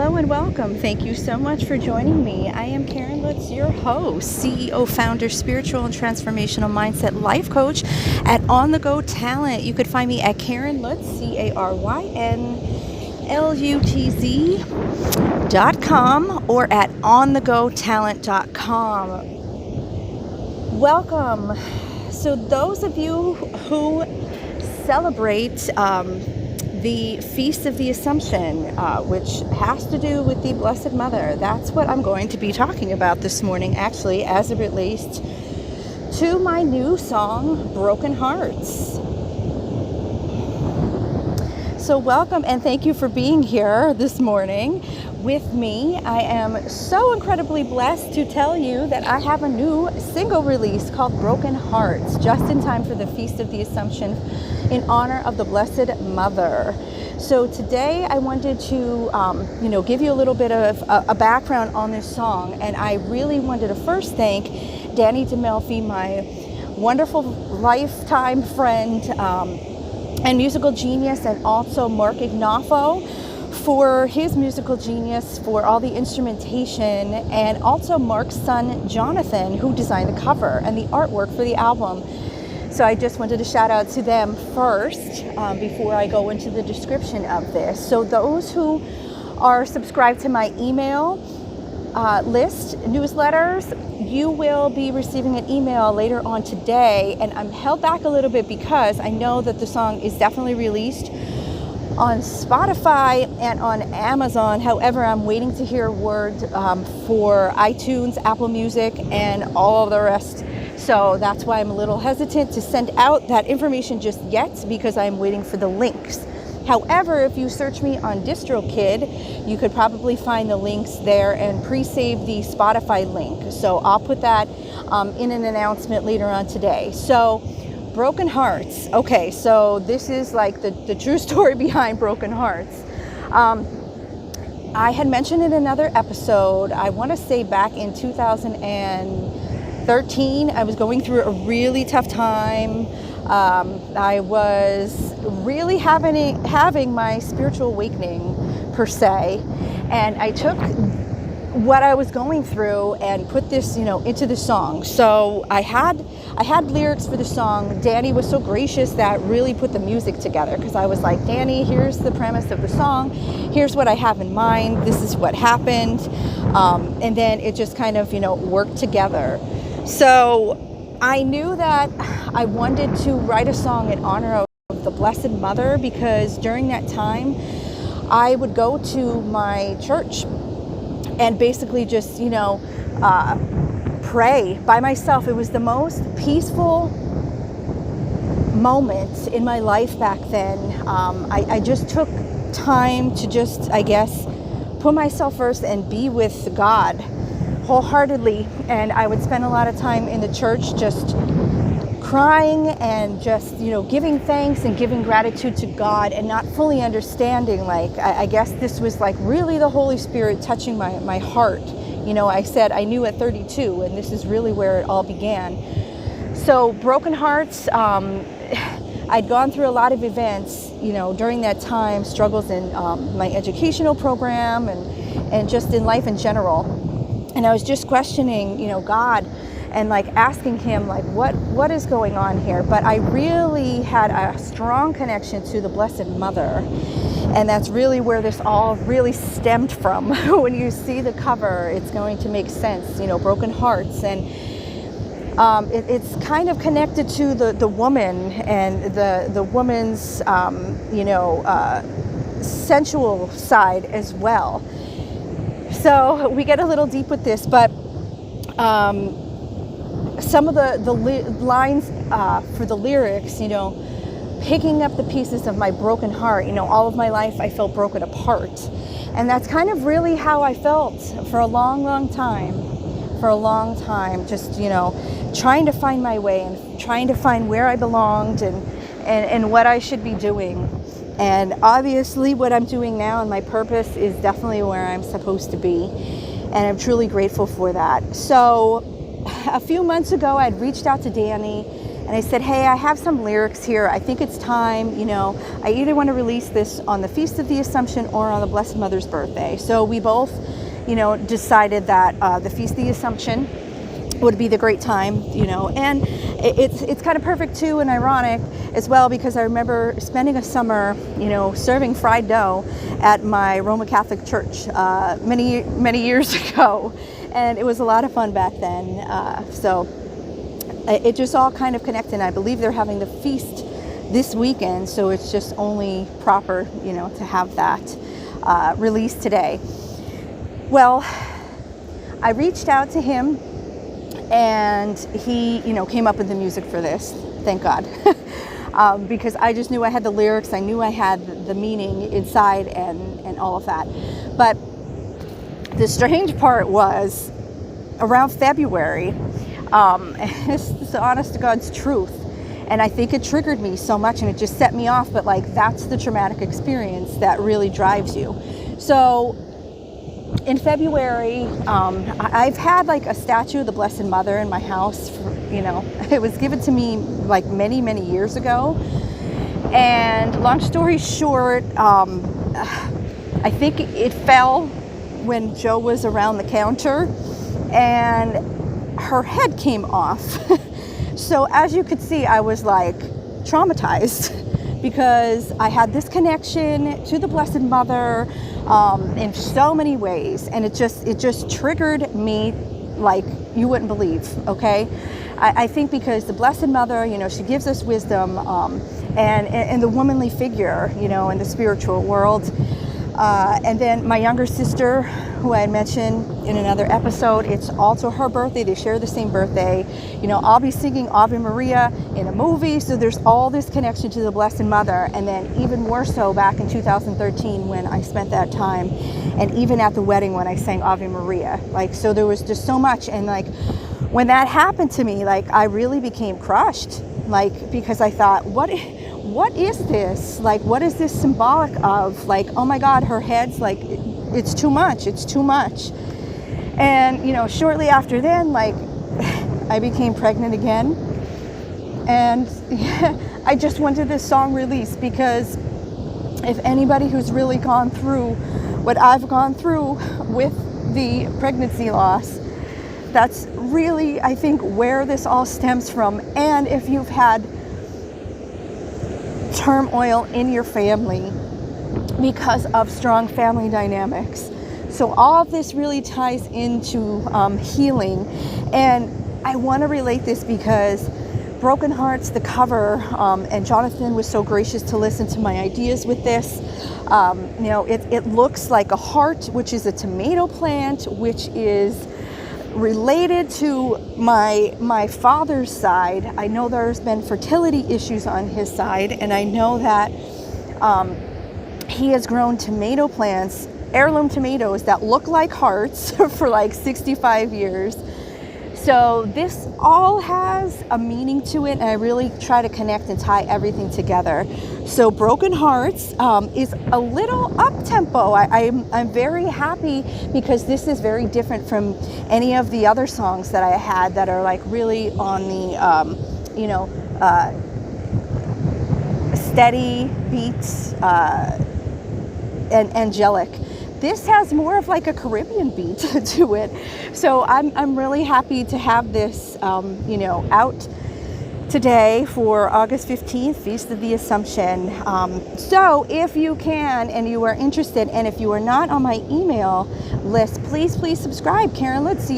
Hello and welcome. Thank you so much for joining me. I am Caryn Lutz, your host, CEO, founder, spiritual and transformational mindset life coach at On The Go Talent. You could find me at Caryn Lutz, CarynLutz.com or at onthegotalent.com. Welcome. So those of you who celebrate the Feast of the Assumption, which has to do with the Blessed Mother. That's what I'm going to be talking about this morning, actually, as it relates to my new song, Broken Hearts. So welcome and thank you for being here this morning with me. I am so incredibly blessed to tell you that I have a new single release called Broken Hearts, just in time for the Feast of the Assumption in honor of the Blessed Mother. So today I wanted to, give you a little bit of a background on this song, and I really wanted to first thank Danny DeMelfi, my wonderful lifetime friend and musical genius, and also Mark Ignafo for his musical genius for all the instrumentation, and also Mark's son Jonathan, who designed the cover and the artwork for the album. So I just wanted to shout out to them first before I go into the description of this. So those who are subscribed to my email list, newsletters, you will be receiving an email later on today. And I'm held back a little bit because I know that the song is definitely released on Spotify and on Amazon. However, I'm waiting to hear word for iTunes, Apple Music, and all of the rest. So that's why I'm a little hesitant to send out that information just yet, because I'm waiting for the links. However, if you search me on DistroKid, you could probably find the links there and pre-save the Spotify link. So I'll put that in an announcement later on today. So Broken Hearts. Okay, so this is like the true story behind Broken Hearts. I had mentioned in another episode, I want to say back in 2013, I was going through a really tough time. I was really having my spiritual awakening, per se, and I took what I was going through and put this, into the song. So I had lyrics for the song. Danny was so gracious that really put the music together, because I was like, Danny, here's the premise of the song. Here's what I have in mind. This is what happened. And then it just kind of, worked together. So I knew that I wanted to write a song in honor of the Blessed Mother, because during that time I would go to my church and basically just, pray by myself. It was the most peaceful moment in my life back then. I just took time to just, I guess, put myself first and be with God wholeheartedly. And I would spend a lot of time in the church just crying and just, giving thanks and giving gratitude to God, and not fully understanding, I guess this was really the Holy Spirit touching my heart. I said I knew at 32, and this is really where it all began. So Broken Hearts, I'd gone through a lot of events, during that time, struggles in my educational program and just in life in general. And I was just questioning, God, and asking him what is going on here. But I really had a strong connection to the Blessed Mother, and that's really where this all really stemmed from. When you see the cover, it's going to make sense, Broken Hearts, and it's kind of connected to the woman and the woman's sensual side as well. So we get a little deep with this, but some of the lines for the lyrics, picking up the pieces of my broken heart. All of my life I felt broken apart. And that's kind of really how I felt for a long, long time. Just, trying to find my way and trying to find where I belonged and what I should be doing. And obviously what I'm doing now and my purpose is definitely where I'm supposed to be. And I'm truly grateful for that. So a few months ago, I'd reached out to Danny And I said, hey, I have some lyrics here. I think it's time, I either want to release this on the Feast of the Assumption or on the Blessed Mother's birthday. So we both, decided that the Feast of the Assumption would be the great time, and it's kind of perfect too, and ironic as well, because I remember spending a summer, serving fried dough at my Roman Catholic church many, many years ago, and it was a lot of fun back then. So it just all kind of connected. And I believe they're having the feast this weekend, so it's just only proper, to have that released today. Well, I reached out to him, and he, came up with the music for this. Thank God. Because I just knew I had the lyrics, I knew I had the meaning inside and all of that. But the strange part was around February, it's the honest to God's truth. And I think it triggered me so much, and it just set me off. But that's the traumatic experience that really drives you. So in February, I've had a statue of the Blessed Mother in my house. It was given to me many, many years ago. And long story short, I think it fell when Joe was around the counter, and her head came off. So as you could see, I was traumatized because I had this connection to the Blessed Mother in so many ways, and it just triggered me like you wouldn't believe. Okay, I think because the Blessed Mother, she gives us wisdom, and the womanly figure, in the spiritual world. And then my younger sister, who I had mentioned in another episode, it's also her birthday. They share the same birthday. I'll be singing Ave Maria in a movie. So there's all this connection to the Blessed Mother. And then even more so back in 2013 when I spent that time. And even at the wedding when I sang Ave Maria. So there was just so much. And when that happened to me, I really became crushed. Because I thought, what is this? What is this symbolic of? Oh my God, her head's it's too much. It's too much. And, shortly after then, I became pregnant again. And I just wanted this song released because if anybody who's really gone through what I've gone through with the pregnancy loss, that's really, I think, where this all stems from. And if you've had turmoil in your family because of strong family dynamics. So all of this really ties into healing. And I want to relate this because Broken Hearts, the cover, and Jonathan was so gracious to listen to my ideas with this. It looks like a heart, which is a tomato plant, which is related to my father's side. I know there's been fertility issues on his side, and I know that he has grown tomato plants, heirloom tomatoes that look like hearts for 65 years. So this all has a meaning to it, and I really try to connect and tie everything together. So Broken Hearts is a little up-tempo. I'm very happy because this is very different from any of the other songs that I had that are really on the, steady beats and angelic. This has more of a Caribbean beat to it. So I'm really happy to have this, out today for August 15th, Feast of the Assumption. So if you can and you are interested, and if you are not on my email list, please subscribe. Caryn Lutz,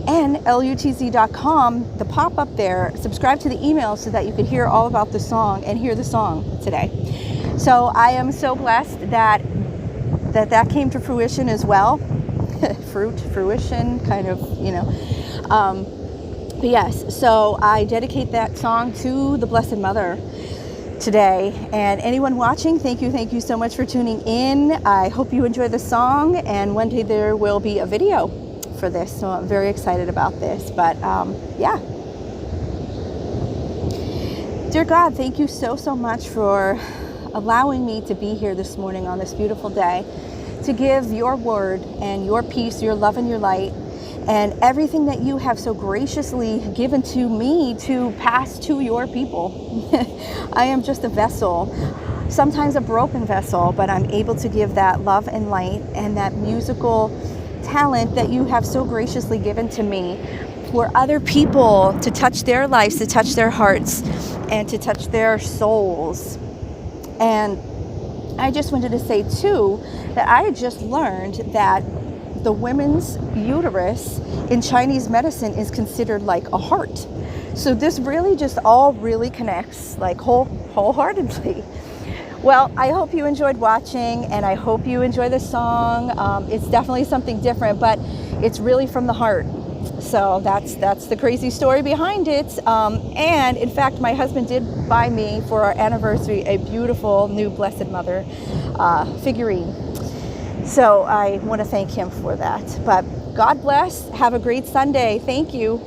CarynLutz.com, the pop-up there. Subscribe to the email so that you can hear all about the song and hear the song today. So I am so blessed that came to fruition as well. Fruition, kind of, but yes, so I dedicate that song to the Blessed Mother today. And anyone watching, thank you so much for tuning in. I hope you enjoy the song, and one day there will be a video for this, so I'm very excited about this. But yeah. Dear God, thank you so much for allowing me to be here this morning on this beautiful day to give your word and your peace, your love and your light, and everything that you have so graciously given to me to pass to your people. I am just a vessel, sometimes a broken vessel, but I'm able to give that love and light and that musical talent that you have so graciously given to me for other people to touch their lives, to touch their hearts, and to touch their souls. And I just wanted to say too that I had just learned that the women's uterus in Chinese medicine is considered like a heart. So this really just all really connects like wholeheartedly. Well, I hope you enjoyed watching, and I hope you enjoy the song. It's definitely something different, but it's really from the heart. So that's the crazy story behind it. And in fact, my husband did buy me for our anniversary a beautiful new Blessed Mother figurine. So I want to thank him for that. But God bless. Have a great Sunday. Thank you.